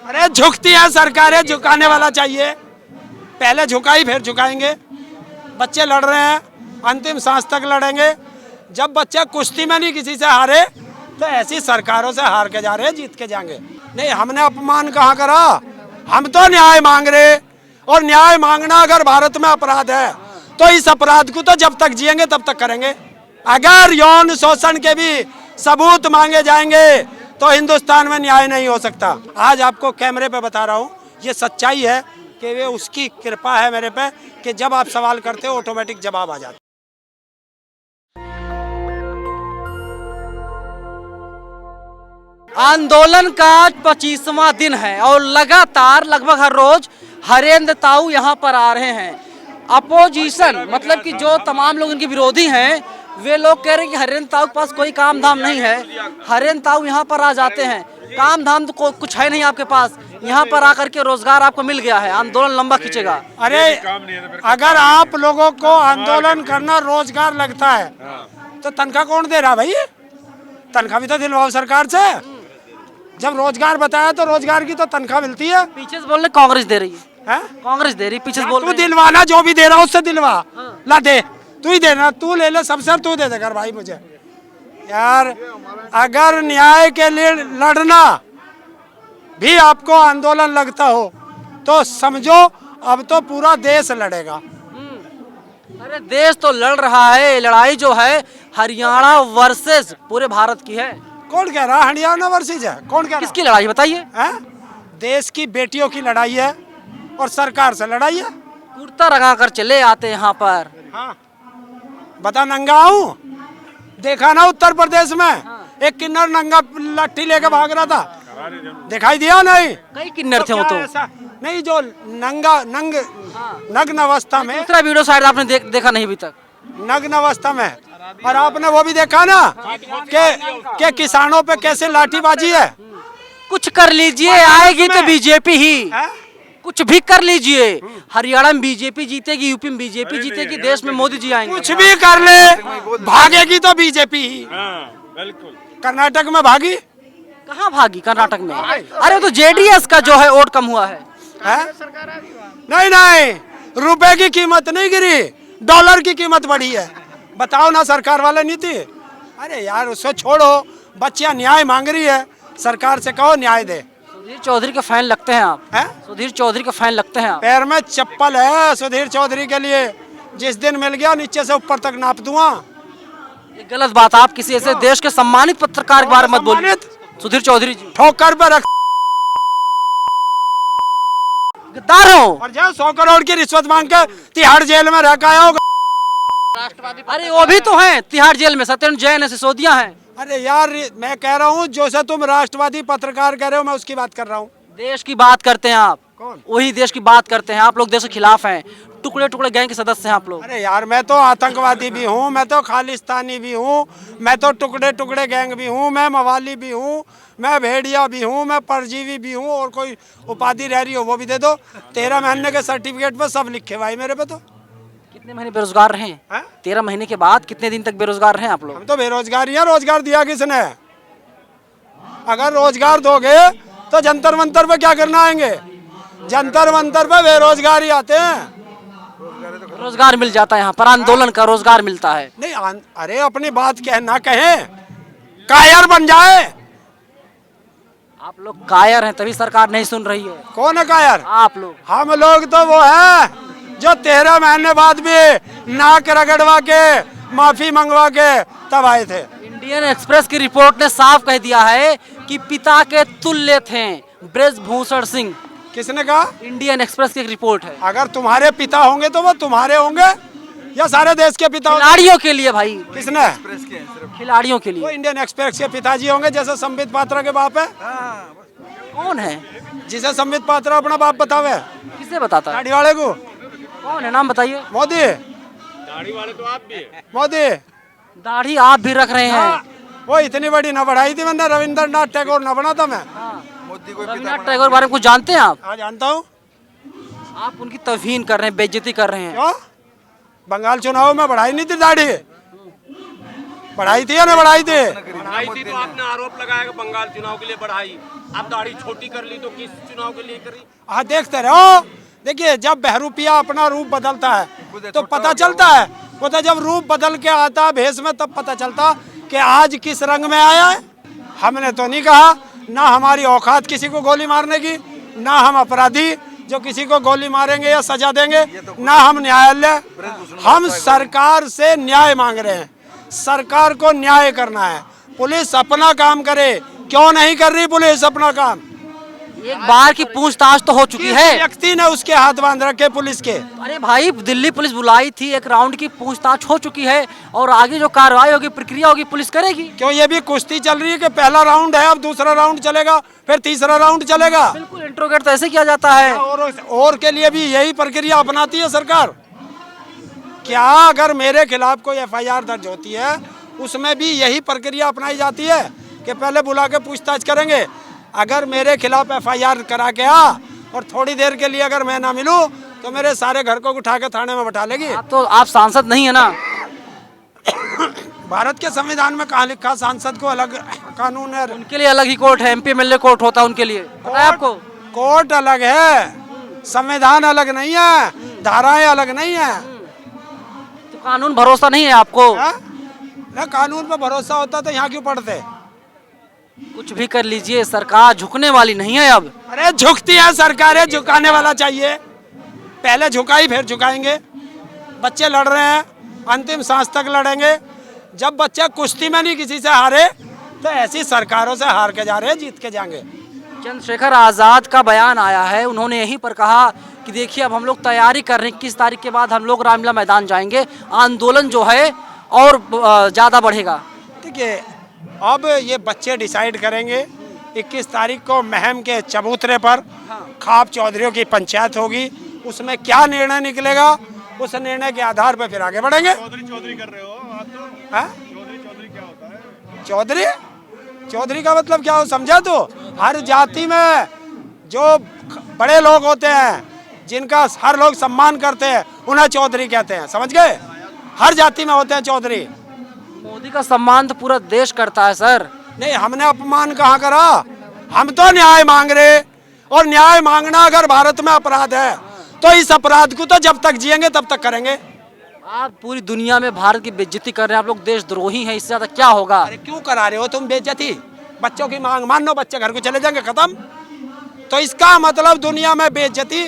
अरे झुकती है सरकारें, झुकाने वाला चाहिए। पहले झुकाई फिर झुकाएंगे। बच्चे लड़ रहे हैं, अंतिम सांस तक लड़ेंगे। जब बच्चे कुश्ती में नहीं किसी से हारे तो ऐसी सरकारों से हार के जा रहे हैं, जीत के जाएंगे। नहीं, हमने अपमान कहाँ करा, हम तो न्याय मांग रहे। और न्याय मांगना अगर भारत में अपराध है तो इस अपराध को तो जब तक जिएंगे तब तक करेंगे। अगर यौन शोषण के भी सबूत मांगे जाएंगे तो हिंदुस्तान में न्याय नहीं हो सकता। आज आपको कैमरे पे बता रहा हूँ, ये सच्चाई है कि वे उसकी कृपा है मेरे पे कि जब आप सवाल करते हो ऑटोमेटिक जवाब आ जाता। आंदोलन का 25वां दिन है और लगातार लगभग हर रोज हरेंद्र ताऊ यहाँ पर आ रहे हैं। अपोजिशन मतलब कि जो तमाम लोग इनके विरोधी हैं वे लोग कह रहे हैं कि हरेंद्र ताऊ के पास कोई काम धाम नहीं है। हरेंद्र ताऊ यहाँ पर आ जाते हैं, काम धाम तो कुछ है नहीं आपके पास, यहाँ पर आकर के रोजगार आपको मिल गया है, आंदोलन लंबा खींचेगा। अरे अगर आप लोगों को आंदोलन करना रोजगार लगता है तो तनख्वाह कौन दे रहा भाई? तनख्वाह भी तो दिलवाओ सरकार से। जब रोजगार बताया तो रोजगार की तो तनख्वाह मिलती है। पीछे से बोल रहे कांग्रेस दे रही है? कांग्रेस दे रही, पीछे से बोल तू रहे दिलवाना, जो भी दे रहा उससे दिलवा। ला दे, तू ही देना, तू ले ले, सबसे तू दे दे कर भाई मुझे। यार अगर न्याय के लिए लड़ना भी आपको आंदोलन लगता हो तो समझो अब तो पूरा देश लड़ेगा। अरे देश तो लड़ रहा है, लड़ाई जो है हरियाणा वर्सेस पूरे भारत की है। कौन कह रहा हरियाणा वर्सेस है? कौन कह रहा? किसकी लड़ाई बताइए? देश की बेटियों की लड़ाई है और सरकार से लड़ाई है। कुर्ता रंगा कर चले आते यहाँ पर। हाँ। बता, नंगा हूँ? देखा ना उत्तर प्रदेश में एक किन्नर नंगा लाठी लेके भाग रहा था, दिखाई दिया नहीं? कई किन्नर थे वो तो। नहीं, जो नग्न अवस्था में। दूसरा वीडियो शायद आपने देखा नहीं अभी तक। नग्न अवस्था में, और आपने वो भी देखा ना कि किसानों पे कैसे लाठीबाजी है। कुछ कर लीजिए, आएगी तो बीजेपी ही। कुछ भी कर लीजिए, हरियाणा में बीजेपी जीतेगी, यूपी में बीजेपी जीतेगी, देश में मोदी जी आएंगे। कुछ भी कर ले, भागेगी तो बीजेपी ही। कर्नाटक में भागी? कहाँ भागी कर्नाटक में? अरे तो जेडीएस का जो है वोट कम हुआ है। नहीं नहीं, रुपए की कीमत नहीं गिरी, डॉलर की कीमत बढ़ी है। बताओ ना सरकार वाले नीति। अरे यार उसको छोड़ो, बच्चियां न्याय मांग रही है, सरकार से कहो न्याय दे। सुधीर चौधरी के फैन लगते हैं आप? सुधीर चौधरी के फैन लगते हैं आप? पैर में चप्पल है सुधीर चौधरी के लिए, जिस दिन मिल गया नीचे से ऊपर तक नाप दूंगा। ये गलत बात, आप किसी ऐसे देश के सम्मानित पत्रकार के बारे में मत बोलिए। सुधीर चौधरी जी ठोकर पे रख गद्दार हो और जाओ 100 करोड़ की रिश्वत मांग के तिहाड़ जेल में रह के आया होगा। अरे वो भी तो हैं तिहाड़ जेल में, सत्येंद्र जैन है, सिसोदिया हैं। अरे यार मैं कह रहा हूँ जो से तुम राष्ट्रवादी पत्रकार कह रहे हो, मैं उसकी बात कर रहा हूँ। देश की बात करते हैं आप? कौन? वही देश की बात करते हैं आप लोग, देश के खिलाफ हैं, टुकड़े टुकड़े गैंग के सदस्य हैं आप लोग। अरे यार मैं तो आतंकवादी भी हूँ, मैं तो खालिस्तानी भी हूँ, मैं तो टुकड़े टुकड़े गैंग भी हूँ, मैं मवाली भी हूँ, मैं भेड़िया भी हूँ, मैं परजीवी भी हूँ, और कोई उपाधि रह रही हो वो भी दे दो। 13 महीने के सर्टिफिकेट पे सब लिखे भाई मेरे पे। तो कितने महीने बेरोजगार रहे? 13 महीने के बाद कितने दिन तक बेरोजगार रहे आप लोग? हम तो बेरोजगार ही हैं। रोजगार दिया किसने? अगर रोजगार दोगे तो जंतर मंतर पे क्या करना आएंगे? जंतर मंतर पे बेरोजगार ही आते हैं। रोजगार मिल जाता है यहाँ पर, आंदोलन का रोजगार मिलता है। नहीं अरे अपनी बात कहना कहें, कायर बन जाए। आप लोग कायर हैं तभी सरकार नहीं सुन रही है। कौन है कायर? आप लोग। हम लोग तो वो है जो 13 महीने बाद भी नाक रगड़वा के माफी मंगवा के तब आए थे। इंडियन एक्सप्रेस की रिपोर्ट ने साफ कह दिया है कि पिता के तुल्य थे बृजभूषण सिंह। किसने कहा? इंडियन एक्सप्रेस की एक रिपोर्ट है। अगर तुम्हारे पिता होंगे तो वो तुम्हारे होंगे या सारे देश के पिता? खिलाड़ियों के लिए भाई। किसने? खिलाड़ियों के लिए। वो इंडियन एक्सप्रेस के पिताजी होंगे, जैसे संबित पात्रा के बाप है। कौन है जिसे संबित पात्रा अपना बाप बतावे? किसे बताता है? दाढ़ी वाले को। कौन है, नाम बताइए। मोदी। दाढ़ी वाले तो आप भी है। मोदी। दाढ़ी आप भी रख रहे हैं। वो इतनी बड़ी न बढ़ाई थी मैंने, रविंद्रनाथ टैगोर न बना था मैं। रविंद्रनाथ टैगोर के बारे में कुछ जानते हैं आप? हाँ जानता हूँ। आप उनकी तौहीन कर रहे हैं, बेइज्जती कर रहे हैं। क्यों? बंगाल चुनाव में बढ़ाई नहीं थी दाढ़ी, बढ़ाई थी या ना बढ़ाई थी? बढ़ाई थी तो आपने आरोप लगाया कि बंगाल चुनाव के लिए बढ़ाई। अब दाढ़ी छोटी कर ली तो किस चुनाव के लिए करी? हाँ देखते रहो। देखिए जब बहरूपिया अपना रूप बदलता है तो पता चलता है, वो तो जब रूप बदल के आता है भेष में तब पता चलता कि आज किस रंग में आया है। हमने तो नहीं कहा, ना हमारी औकात किसी को गोली मारने की, ना हम अपराधी जो किसी को गोली मारेंगे या सजा देंगे, ना हम न्यायालय। हम सरकार से न्याय मांग रहे हैं, सरकार को न्याय करना है। पुलिस अपना काम करे, क्यों नहीं कर रही पुलिस अपना काम? एक बार की पूछताछ तो हो चुकी किस है। व्यक्ति ने उसके हाथ बांध रखे पुलिस के? अरे भाई दिल्ली पुलिस बुलाई थी, एक राउंड की पूछताछ हो चुकी है और आगे जो कार्रवाई होगी, प्रक्रिया होगी, पुलिस करेगी। क्यों ये भी कुश्ती चल रही है कि पहला राउंड है, अब दूसरा राउंड चलेगा, फिर तीसरा राउंड चलेगा? बिल्कुल, इंट्रोगेट तो ऐसे किया जाता है। और के लिए भी यही प्रक्रिया अपनाती है सरकार क्या? अगर मेरे खिलाफ कोई एफआईआर दर्ज होती है उसमें भी यही प्रक्रिया अपनाई जाती है कि पहले बुला के पूछताछ करेंगे। अगर मेरे खिलाफ एफआईआर करा के आ और थोड़ी देर के लिए अगर मैं ना मिलूं तो मेरे सारे घर को उठा के थाने में बैठा लेगी। तो आप सांसद नहीं है ना? भारत के संविधान में कहाँ लिखा सांसद को अलग कानून है? उनके लिए अलग ही कोर्ट है, एमपी एमएलए कोर्ट होता है उनके लिए, पता है आपको? कोर्ट अलग है, संविधान अलग नहीं है, धाराएं अलग नहीं है। तो कानून भरोसा नहीं है आपको? ना कानून पे भरोसा होता तो यहाँ क्यों पढ़ते? कुछ भी कर लीजिए, सरकार झुकने वाली नहीं है अब। अरे झुकती है सरकारें, झुकाने वाला चाहिए। पहले झुकाई फिर झुकाएंगे। बच्चे लड़ रहे हैं, अंतिम सांस तक लड़ेंगे। जब बच्चे कुश्ती में नहीं किसी से हारे तो ऐसी सरकारों से हार के जा रहे हैं, जीत के जाएंगे। चंद्रशेखर आज़ाद का बयान आया है, उन्होंने यहीं पर कहा कि देखिए अब हम लोग तैयारी कर रहे हैं, 21 तारीख के बाद हम लोग रामलीला मैदान जाएंगे, आंदोलन जो है और ज़्यादा बढ़ेगा। देखिए अब ये बच्चे डिसाइड करेंगे। 21 तारीख को महम के चबूतरे पर खाप चौधरियों की पंचायत होगी, उसमें क्या निर्णय निकलेगा उस निर्णय के आधार पर फिर आगे बढ़ेंगे। चौधरी कर रहे हो आप तो? हाँ? चौधरी क्या होता है? चौधरी का मतलब क्या हो समझा? तो हर जाति में जो बड़े लोग होते हैं जिनका हर लोग सम्मान करते हैं उन्हें चौधरी कहते हैं, समझ गए? हर जाति में होते हैं चौधरी। मोदी का सम्मान तो पूरा देश करता है सर। नहीं, हमने अपमान कहाँ करा? हम तो न्याय मांग रहे, और न्याय मांगना अगर भारत में अपराध है तो इस अपराध को तो जब तक जिएंगे तब तक करेंगे। आप पूरी दुनिया में भारत की बेइज्जती कर रहे हैं, आप लोग देशद्रोही हैं, इससे ज्यादा क्या होगा? अरे क्यों करा रहे हो तुम बेइज्जती? बच्चों की मांग मान लो, बच्चे घर को चले जाएंगे, खत्म। तो इसका मतलब दुनिया में बेइज्जती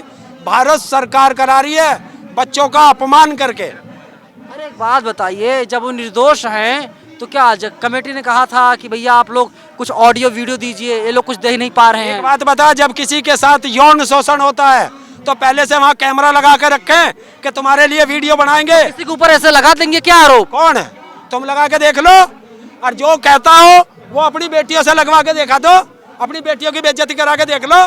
भारत सरकार करा रही है, बच्चों का अपमान करके। अरे एक बात बताइए, जब वो निर्दोष हैं तो क्या कमेटी ने कहा था कि भैया आप लोग कुछ ऑडियो वीडियो दीजिए, ये लोग कुछ दे नहीं पा रहे हैं? एक बात बता, जब किसी के साथ यौन शोषण होता है तो पहले से वहाँ कैमरा लगा कर रखें कि तुम्हारे लिए वीडियो बनाएंगे। किसी के ऊपर ऐसे लगा देंगे क्या आरोप? कौन है? तुम लगा के देख लो, और जो कहता हो वो अपनी बेटियों से लगवा के देखा दो, अपनी बेटियों की बेइज्जती करा के देख लो।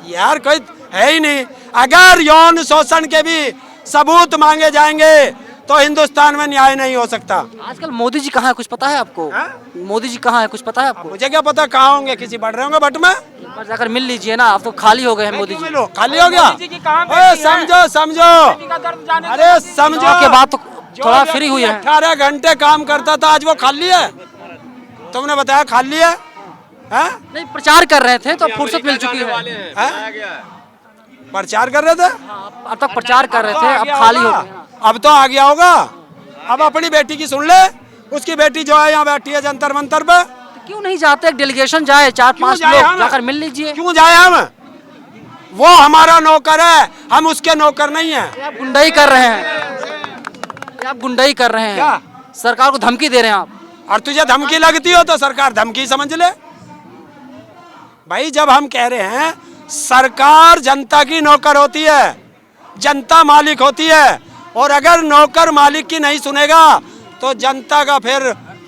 यार कोई है ही नहीं। अगर यौन शोषण के भी सबूत मांगे जाएंगे तो हिंदुस्तान में न्याय नहीं हो सकता। आजकल मोदी जी कहाँ है, कुछ पता है आपको? मोदी जी कहाँ है, कुछ पता है आपको? मुझे क्या पता कहाँ होंगे, किसी बढ़ रहे होंगे बट में। एक बार जाकर मिल लीजिए ना, आप तो खाली हो गए हैं मोदी जी। मिलो, खाली हो गया? समझो समझो, अरे समझो के बाद तो थोड़ा फ्री हुई है। 18 घंटे काम करता था, आज वो खाली है? तुमने बताया खाली है? नहीं, प्रचार कर रहे थे तो फुर्सत मिल चुकी है। प्रचार कर रहे थे, अब तक प्रचार कर रहे थे, अब खाली हो गए। अब तो आ गया होगा। अब अपनी बेटी की सुन ले, उसकी बेटी जो है यहाँ बैठी है जंतर मंतर पे। तो क्यों नहीं जाते, एक डेलीगेशन जाए, 4-5 लोग जाकर मिल लीजिए। क्यों जाए हम? वो हमारा नौकर है, हम उसके नौकर नहीं है। आप गुंडाई कर रहे हैं, आप गुंडाई कर रहे हैं, सरकार को धमकी दे रहे हैं आप। और तुझे धमकी लगती हो तो सरकार धमकी समझ ले भाई। जब हम कह रहे हैं सरकार जनता की नौकर होती है, जनता मालिक होती है, और अगर नौकर मालिक की नहीं सुनेगा तो जनता का फिर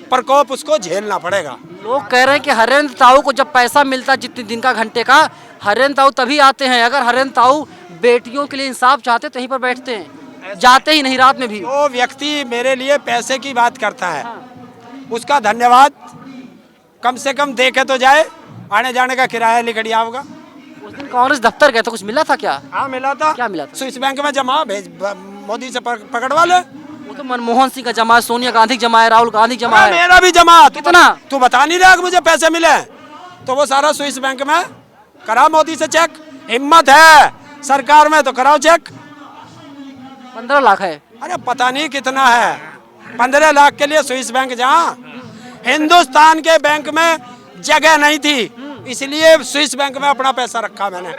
प्रकोप उसको झेलना पड़ेगा। लोग कह रहे हैं कि हरेंद्र ताऊ को जब पैसा मिलता जितने दिन का घंटे का, हरेंद्र ताऊ तभी आते हैं। अगर हरेंद्र ताऊ बेटियों के लिए इंसाफ चाहते तो यहीं पर बैठते हैं, जाते ही नहीं रात में भी। जो व्यक्ति मेरे लिए पैसे की बात करता है उसका धन्यवाद, कम से कम देखे तो जाए, आने जाने का किराया लिखड़िया होगा। उस दिन कांग्रेस दफ्तर गए तो कुछ मिला था क्या? हाँ मिला था। क्या मिला था? स्विस बैंक में जमा भेज, मोदी से पकड़वा ले। तो मनमोहन सिंह का जमा है, सोनिया गांधी का जमा है, राहुल गांधी का जमा है। मेरा भी जमा। कितना? तू बता नहीं रहा कि मुझे पैसे मिले, तो वो सारा स्विस बैंक में करा मोदी से चेक। हिम्मत है सरकार में तो कराओ चेक। 15 लाख है। अरे पता नहीं कितना है, 15 लाख के लिए स्विस बैंक, जहाँ हिंदुस्तान के बैंक में जगह नहीं थी, इसलिए स्विस बैंक में अपना पैसा रखा मैंने।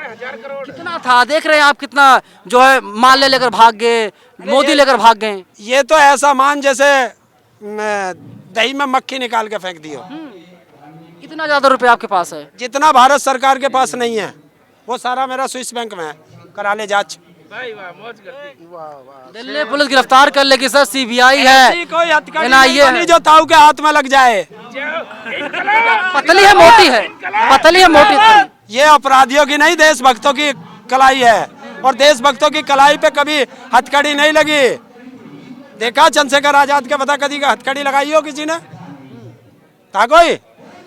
कितना था देख रहे हैं आप, कितना जो है माल लेकर भाग गए, मोदी लेकर भाग गए। ये तो ऐसा मान जैसे दही में मक्खी निकाल के फेंक दियो। इतना ज्यादा रुपए आपके पास है? जितना भारत सरकार के पास नहीं है वो सारा मेरा स्विस बैंक में है। करा ले जांच। दिल्ली पुलिस गिरफ्तार कर लेगी सर, सीबीआई ऐसी है, कोई हथकड़ी NIA नहीं जो ताऊ के हाथ में लग जाए। पतली है मोटी है, पतली है मोटी है। ये अपराधियों की नहीं, देशभक्तों की कलाई है, और देशभक्तों की कलाई पे कभी हथकड़ी नहीं लगी। देखा चंद्रशेखर आजाद के पता कभी का हथकड़ी लगाई हो किसी ने? था कोई?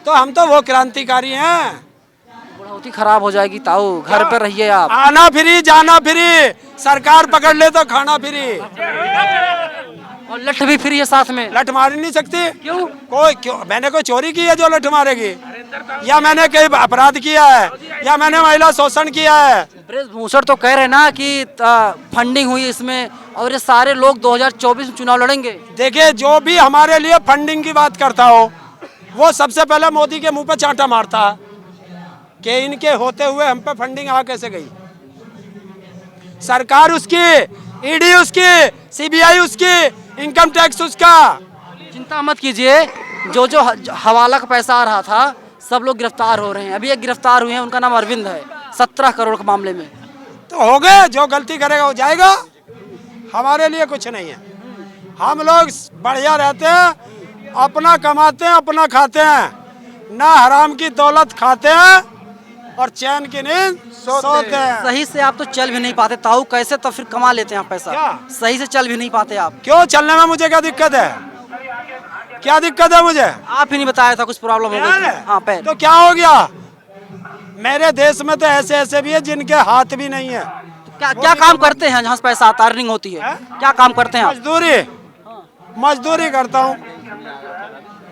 तो हम तो वो क्रांतिकारी हैं। बुढ़ावती खराब हो जाएगी ताऊ, घर पर रहिए आप। आना फ्री जाना फ्री, सरकार पकड़ ले तो खाना फ्री, और लठ भी फ्री है साथ में। लठ मार नहीं सकती। क्यों? क्यों? मैंने कोई चोरी की है जो लठ मारेगी, या मैंने कोई अपराध किया है, या मैंने महिला शोषण किया है? ब्रजभूषण तो कह रहे ना कि फंडिंग हुई इसमें, और ये सारे लोग 2024 में चुनाव लड़ेंगे। देखिए, जो भी हमारे लिए फंडिंग की बात करता हो वो सबसे पहले मोदी के मुंह पे चांटा मारता है कि इनके होते हुए हम पे फंडिंग आ कैसे गई। सरकार उसकी, ईडी उसकी, सीबीआई उसकी, इनकम टैक्स उसका। चिंता मत कीजिए, जो जो हवाला का पैसा आ रहा था सब लोग गिरफ्तार हो रहे हैं। अभी एक गिरफ्तार हुए हैं, उनका नाम अरविंद है, 17 करोड़ के मामले में। तो हो गए, जो गलती करेगा वो जाएगा। हमारे लिए कुछ नहीं है, हम लोग बढ़िया रहते हैं, अपना कमाते हैं, अपना खाते हैं, ना हराम की दौलत खाते हैं और चैन की नींद सोते हैं। सही से आप तो चल भी नहीं पाते ताऊ, कैसे तो फिर कमा लेते हैं आप पैसा? क्या? सही से चल भी नहीं पाते आप। क्यों? चलने में मुझे क्या दिक्कत है? क्या दिक्कत है मुझे? आप ही नहीं बताया था कुछ प्रॉब्लम हो गई थी। हाँ, पैर। तो क्या हो गया? मेरे देश में तो ऐसे ऐसे भी है जिनके हाथ भी नहीं है। क्या क्या काम करते हैं जहाँ से पैसा आता, अर्निंग होती है? क्या काम करते हैं आप? मजदूरी करता हूँ।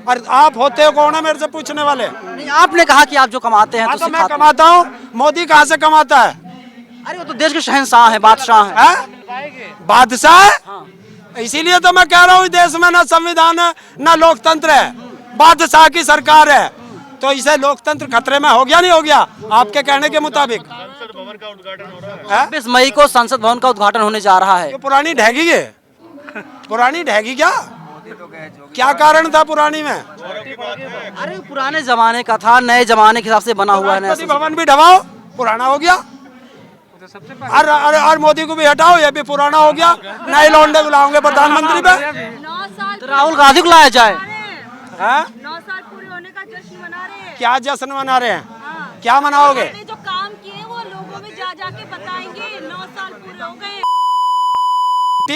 और आप होते हो कौन है मेरे से पूछने वाले? नहीं, आपने कहा कि आप जो कमाते हैं हाँ, तो तो मैं सिखाते हैं। कमाता हूँ। मोदी कहाँ से कमाता है? अरे वो तो देश के शहंशाह है, बादशाह है। बादशाह है? हाँ। इसीलिए तो मैं कह रहा हूँ देश में ना संविधान है ना लोकतंत्र है, बादशाह की सरकार है। तो इसे लोकतंत्र खतरे में हो गया नहीं हो गया आपके कहने के मुताबिक? 26 मई को संसद भवन का उद्घाटन होने जा रहा है। ये पुरानी ढहेगी है? पुरानी ढहेगी क्या? क्या कारण था पुरानी में? अरे पुराने जमाने का था, नए जमाने के हिसाब से बना हुआ है। नया राष्ट्रपति भवन भी ढवाओ, पुराना हो गया। और मोदी को भी हटाओ, ये भी पुराना हो गया। नए लौंडे बुलाओगे प्रधानमंत्री पे? 9 साल तो राहुल गांधी को लाया जाए। 9 साल पूरे होने का जश्न मना रहे हैं। क्या जश्न मना रहे हैं? हाँ। क्या मनाओगे? मैंने जो काम किए वो लोगों में जा जाके बताएंगे। 9 साल पूरे हो गए।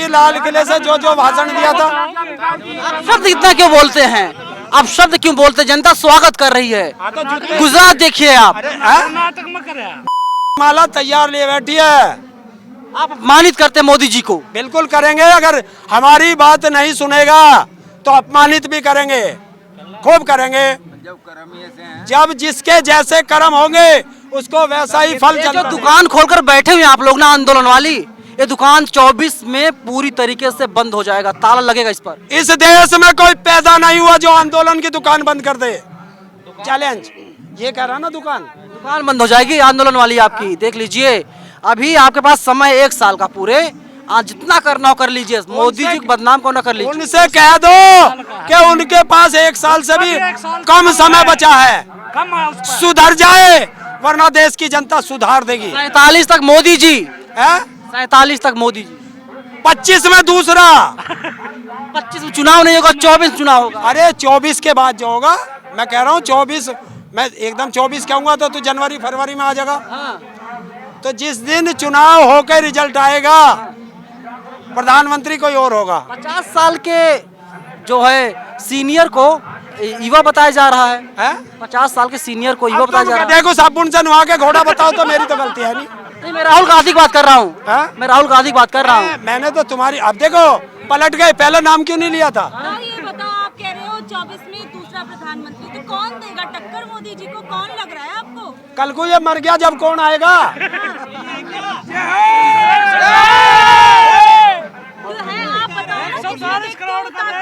लाल किले से जो जो भाषण दिया था। आप शब्द इतना क्यों बोलते हैं? आप शब्द क्यों बोलते हैं? जनता स्वागत कर रही है। गुजरात देखिए आप, माला तैयार लिए बैठी है। आप अपमानित करते हैं मोदी जी को। बिल्कुल करेंगे, अगर हमारी बात नहीं सुनेगा तो अपमानित भी करेंगे, खूब करेंगे। जब जिसके जैसे कर्म होंगे उसको वैसा ही फल ये चलता जो दुकान खोलकर बैठे हुए हैं आप लोग ना, आंदोलन वाली, ये दुकान 24 में पूरी तरीके से बंद हो जाएगा, ताला लगेगा इस पर। इस देश में कोई पैदा नहीं हुआ जो आंदोलन की दुकान बंद कर दे। चैलेंज ये कह रहा ना, दुकान बंद हो जाएगी आंदोलन वाली आपकी। देख लीजिए, अभी आपके पास समय 1 साल का पूरे, आज जितना करना हो कर लीजिए, मोदी जी को बदनाम को ना कर लीजिए। उनसे कह दो कि उनके पास 1 साल से भी कम समय बचा है, सुधर जाए, वरना देश की जनता सुधार देगी। 47 तक मोदी जी है? 47 तक मोदी जी, 25 में दूसरा। 25 में चुनाव नहीं होगा, 24 में चुनाव होगा। अरे 24 के बाद जो होगा, मैं कह रहा हूँ 24, मैं एकदम 24 कहूंगा तो तू जनवरी फरवरी में आ जाएगा। हाँ। तो जिस दिन चुनाव होकर रिजल्ट आएगा प्रधानमंत्री कोई और होगा। 50 साल के जो है सीनियर को युवा बताया जा रहा है। 50 साल के सीनियर को युवा बताया जा रहा है। देखो साबुन से नुहा के घोड़ा बताओ तो मेरी तो गलती है नहीं। नहीं, मैं राहुल गांधी की बात कर रहा हूँ। हाँ? मैं राहुल गांधी की बात कर रहा हूँ। मैंने तो तुम्हारी, अब देखो पलट गए, पहले नाम क्यों नहीं लिया था? तो ये बताओ, आप कह रहे हो 24 में दूसरा प्रधानमंत्री, तो कौन देगा टक्कर मोदी जी को? कौन लग रहा है आपको? कल को ये मर गया जब कौन आएगा? जो है आप बताओ ना,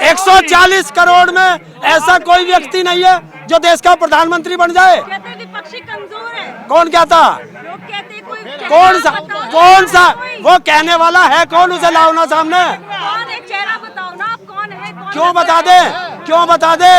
140 करोड़ में ऐसा कोई व्यक्ति नहीं है जो देश का प्रधानमंत्री बन जाए। कहते हैं विपक्षी कमजोर है, कौन कहता? लोग कहते हैं कोई कौन सा वो कहने वाला है? कौन? उसे लाओ ना सामने। कौन है? चेहरा बताओ ना, आप कौन है? क्यों बता दे? क्यों बता दे?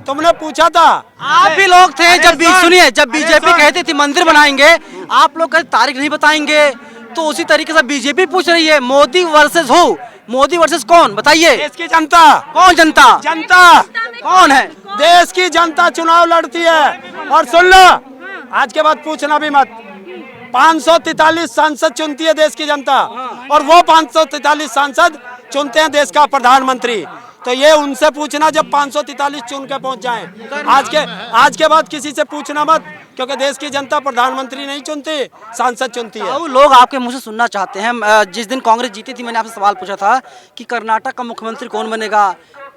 तुमने पूछा था। आप भी लोग थे जब सुनिए, जब बीजेपी कहती थी मंदिर बनाएंगे, आप लोग कहते तारीख नहीं बताएंगे, तो उसी तरीके से बीजेपी पूछ रही है मोदी वर्सेस हो, मोदी वर्सेस कौन बताइए? देश की जनता। कौन जनता? जनता कौन है? देश की जनता चुनाव लड़ती है। और सुन लो, आज के बाद पूछना भी मत। 543 सांसद चुनती है देश की जनता, और वो 543 सांसद चुनते हैं देश का प्रधानमंत्री। तो ये उनसे पूछना जब 543 चुन के पहुंच जाएं। आज के बाद किसी से पूछना मत, क्योंकि देश की जनता प्रधानमंत्री नहीं चुनती, सांसद चुनती है। तो लोग आपके मुंह से सुनना चाहते हैं। जिस दिन कांग्रेस जीती थी, मैंने आपसे सवाल पूछा था कि कर्नाटक का मुख्यमंत्री कौन बनेगा।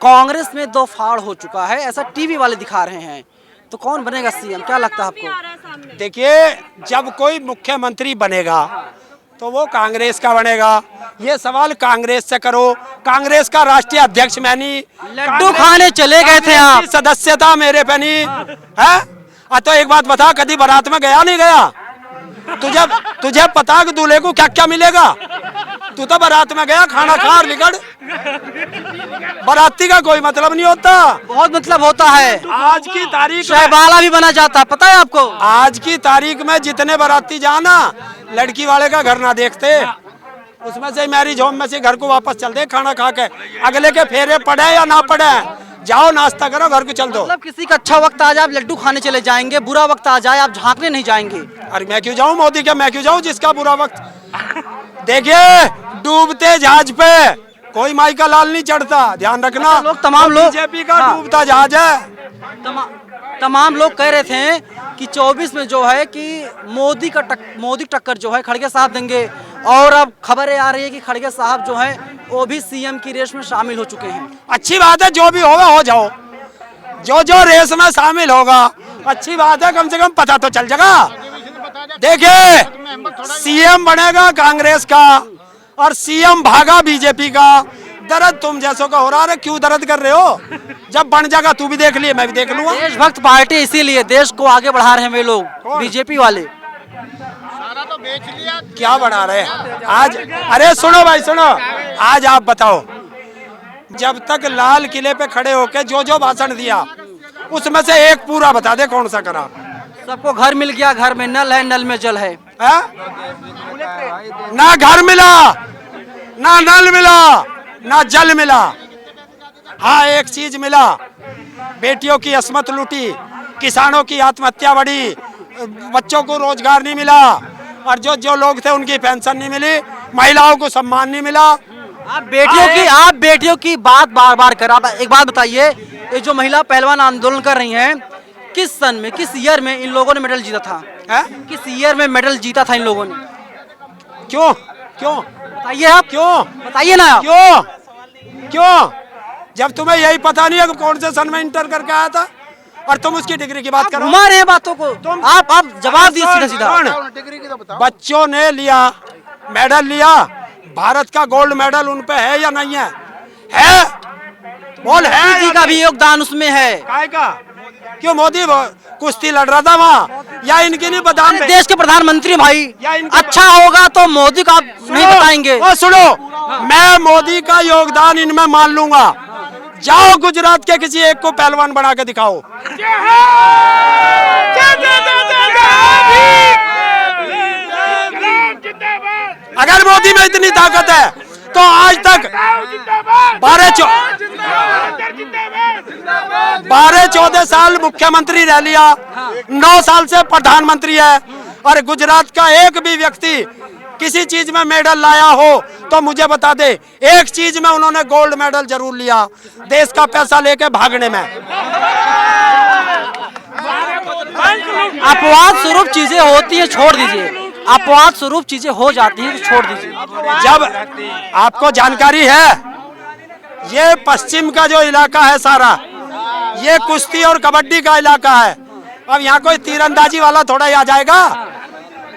कांग्रेस में 2 फाड़ हो चुका है, ऐसा टीवी वाले दिखा रहे हैं। तो कौन बनेगा सीएम, क्या लगता है आपको? देखिए, जब कोई मुख्यमंत्री बनेगा तो वो कांग्रेस का बनेगा। ये सवाल कांग्रेस से करो। कांग्रेस का राष्ट्रीय अध्यक्ष मैं नहीं। लड्डू खाने चले गए थे आप। सदस्यता मेरे पे नहीं है। तो एक बात बता, कभी बारात में गया नहीं गया? तुझे पता कि दूल्हे को क्या क्या मिलेगा? तू तो बारात में गया, खाना खा निकल। बाराती का कोई मतलब नहीं होता। बहुत मतलब होता है। आज की तारीख शहबाला भी बना जाता है, पता है आपको? आज की तारीख में जितने बाराती जाना, लड़की वाले का घर ना देखते, उसमें से मैरिज होम में से घर को वापस चल दे खाना खा के। अगले के फेरे पड़े या ना पड़े, जाओ नाश्ता करो, घर को चल दो। मतलब किसी का अच्छा वक्त आ जाए आप लड्डू खाने चले जाएंगे, बुरा वक्त आ जाए आप झांकने नहीं जाएंगे। अरे मैं क्यों जाऊं? मोदी का मैं क्यों जाऊं जिसका बुरा वक्त? देखिए, डूबते जहाज पे कोई माई का लाल नहीं चढ़ता, ध्यान रखना। तमाम लोग बीजेपी का डूबता जहाज है। तमाम लोग कह रहे थे कि 24 में जो है कि मोदी टक्कर जो है खड़गे साहब देंगे, और अब खबरें आ रही है कि खड़गे साहब जो है वो भी सीएम की रेस में शामिल हो चुके हैं। अच्छी बात है, जो भी होगा हो जाओ। जो रेस में शामिल होगा अच्छी बात है, कम से कम पता तो चल जाएगा। देखिए, सीएम बनेगा कांग्रेस का और सीएम भागा बीजेपी का। दर्द तुम जैसों का हो रहा है, क्यों दर्द कर रहे हो? जब बन जाएगा तू भी देख लिए, मैं भी देख लूंगा। देशभक्त पार्टी इसीलिए देश को आगे बढ़ा रहे हैं वे लोग, बीजेपी वाले। सारा तो बेच लिया। क्या बढ़ा रहे हैं आज? अरे सुनो भाई सुनो, आज आप बताओ, जब तक लाल किले पे खड़े होके जो भाषण दिया, उसमें से एक पूरा बता दे कौन सा करा? सबको घर मिल गया, घर में नल है, नल में जल है। ना घर मिला, ना नल मिला, ना जल मिला। हाँ, एक चीज मिला, बेटियों की अस्मत लूटी, किसानों की आत्महत्या बढ़ी, बच्चों को रोजगार नहीं मिला, और जो लोग थे उनकी पेंशन नहीं मिली, महिलाओं को सम्मान नहीं मिला। आप बेटियों की बात बार बार कर। आप एक बात बताइए, ये जो महिला पहलवान आंदोलन कर रही हैं, किस सन में, किस ईयर में इन लोगों ने मेडल जीता था? किस ईयर में मेडल जीता था इन लोगों ने? क्यों बताइए आप, क्यों बताइए ना आप। क्यों जब तुम्हें यही पता नहीं है कौन से सन में इंटर करके आया था, और तुम उसकी डिग्री की बात करो? घुमा रहे हैं बातों को। आप जवाब दिए सीधा सीधा। बच्चों ने लिया, मेडल लिया, भारत का गोल्ड मेडल उन पे है या नहीं है? बोल है। मोदी जी का भी योगदान उसमें है। काय का? क्यों मोदी कुश्ती लड़ रहा था वहाँ, या इनकी नहीं बता? देश के प्रधानमंत्री भाई, अच्छा होगा तो मोदी का नहीं बताएंगे। सुनो, मैं मोदी का योगदान इनमें मान लूंगा। जाओ गुजरात के किसी एक को पहलवान बना के दिखाओ। अगर मोदी में इतनी ताकत है तो आज तक 12-14 साल मुख्यमंत्री रह लिया, 9 साल से प्रधानमंत्री है, और गुजरात का एक भी व्यक्ति किसी चीज में मेडल लाया हो तो मुझे बता दे। एक चीज में उन्होंने गोल्ड मेडल जरूर लिया, देश का पैसा लेके भागने में। अपवाद स्वरूप चीजें होती है, छोड़ दीजिए। अपवाद स्वरूप चीजें हो जाती हैं तो छोड़ दीजिए। जब आपको जानकारी है ये पश्चिम का जो इलाका है सारा, ये कुश्ती और कबड्डी का इलाका है। अब यहाँ कोई तीरंदाजी वाला थोड़ा ही आ जाएगा।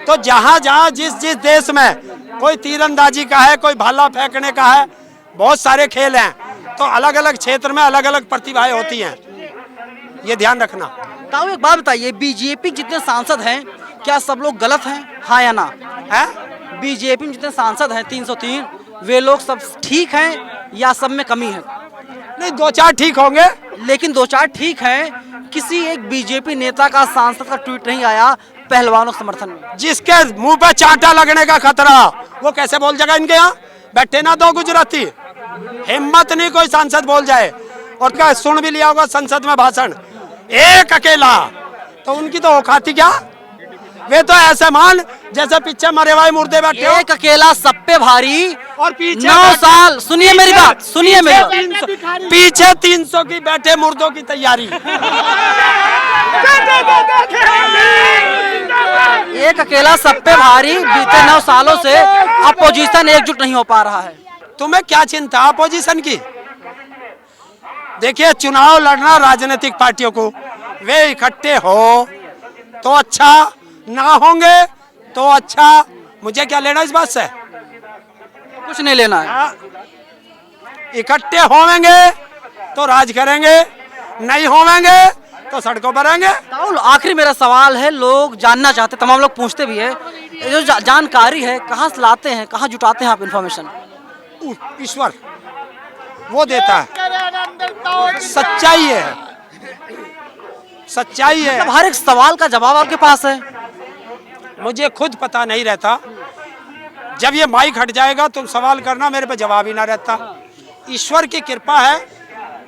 तो जहाँ जहाँ जिस जिस देश में कोई तीरंदाजी का है, कोई भाला फेंकने का है, बहुत सारे खेल हैं, तो अलग अलग क्षेत्र में अलग अलग प्रतिभाएं होती हैं, ये ध्यान रखना। ताऊ एक बात बताइए, बीजेपी जितने सांसद हैं क्या सब लोग गलत हैं, हाँ या ना? है बीजेपी में जितने सांसद हैं 303, वे लोग सब ठीक हैं या सब में कमी है? नहीं, दो चार ठीक होंगे। लेकिन दो चार ठीक हैं, किसी एक बीजेपी नेता का सांसद का ट्वीट नहीं आया पहलवानों के समर्थन में। जिसके मुंह पे चांटा लगने का खतरा, वो कैसे बोल जाएगा? इनके यहाँ बैठे ना दो गुजराती, हिम्मत नहीं कोई सांसद बोल जाए। और क्या सुन भी लिया होगा संसद में भाषण, एक अकेला, तो उनकी तो औकाती क्या? वे तो ऐसे मान जैसे पीछे मरे हुए मुर्दे बैठे हो। एक अकेला सब पे भारी, और पीछे 9 साल, सुनिए मेरी बात, सुनिए मेरी बात, पीछे 300 की बैठे मुर्दों की तैयारी। एक अकेला सब पे भारी, बीते 9 सालों से अपोजिशन एकजुट नहीं हो पा रहा है। तुम्हें क्या चिंता अपोजिशन की? देखिए, चुनाव लड़ना राजनीतिक पार्टियों को, वे इकट्ठे हो तो अच्छा, ना होंगे तो अच्छा, मुझे क्या लेना इस बात से? कुछ नहीं लेना है। इकट्ठे होवेंगे तो राज करेंगे, नहीं होवेंगे तो सड़कों पर रहेंगे। राहुल, आखिरी मेरा सवाल है, लोग जानना चाहते, तमाम लोग पूछते भी है, ये जो जानकारी है कहाँ से लाते हैं, कहाँ जुटाते हैं आप इन्फॉर्मेशन? ईश्वर वो देता है, सच्चाई है, सच्चाई है। मतलब हर एक सवाल का जवाब आपके पास है? मुझे खुद पता नहीं रहता, जब ये माइक हट जाएगा तुम सवाल करना, मेरे पे जवाब ही ना रहता। ईश्वर की कृपा है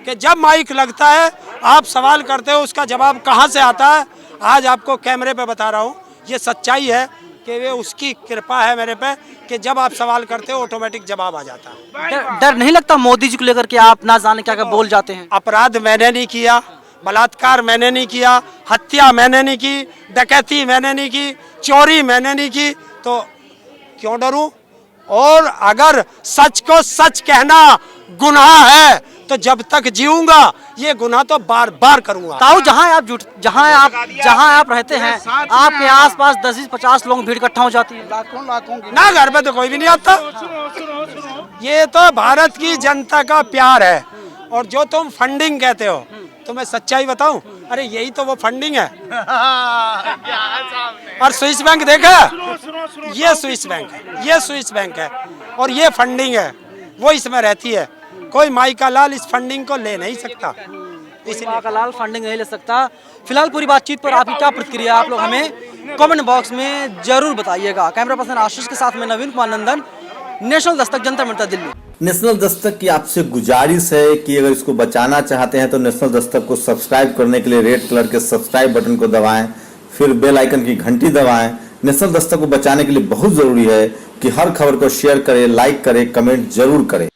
कि जब माइक लगता है आप सवाल करते हो, उसका जवाब कहाँ से आता है आज आपको कैमरे पे बता रहा हूँ। ये सच्चाई है कि वे उसकी कृपा है मेरे पे कि जब आप सवाल करते हो ऑटोमेटिक जवाब आ जाता है। डर नहीं लगता मोदी जी को लेकर के आप ना जाने क्या क्या बोल जाते हैं? अपराध मैंने नहीं किया, बलात्कार मैंने नहीं किया, हत्या मैंने नहीं की, डकैती मैंने नहीं की, चोरी मैंने नहीं की, तो क्यों डरूं? और अगर सच को सच कहना गुनाह है तो जब तक जीऊंगा ये गुनाह तो बार बार करूंगा। ताऊ, जहाँ आप रहते हैं, आपके आसपास 10-50 लोग भीड़ इकट्ठा हो जाती है? लाखों ना, घर पे तो कोई भी नहीं आता। ये तो भारत की जनता का प्यार है। और जो तुम फंडिंग कहते हो, तो मैं सच्चाई बताऊं, अरे यही तो वो फंडिंग है। और स्विस बैंक देखा, ये स्विस बैंक है, ये स्विस बैंक है, और ये फंडिंग है, वो इसमें रहती है। कोई माई का लाल इस फंडिंग को ले नहीं सकता, इसलिए का लाल फंडिंग नहीं ले सकता। फिलहाल पूरी बातचीत पर आपकी क्या प्रतिक्रिया, आप लोग हमें कमेंट बॉक्स में जरूर बताइएगा। कैमरा पर्सन आशीष के साथ में नवीन कुमार नंदन, नेशनल दस्तक, जनता मंतर, दिल्ली। नेशनल दस्तक की आपसे गुजारिश है कि अगर इसको बचाना चाहते हैं तो नेशनल दस्तक को सब्सक्राइब करने के लिए रेड कलर के सब्सक्राइब बटन को दबाएं, फिर बेल आइकन की घंटी दबाएं। नेशनल दस्तक को बचाने के लिए बहुत जरूरी है कि हर खबर को शेयर करें, लाइक करें, कमेंट जरूर करें।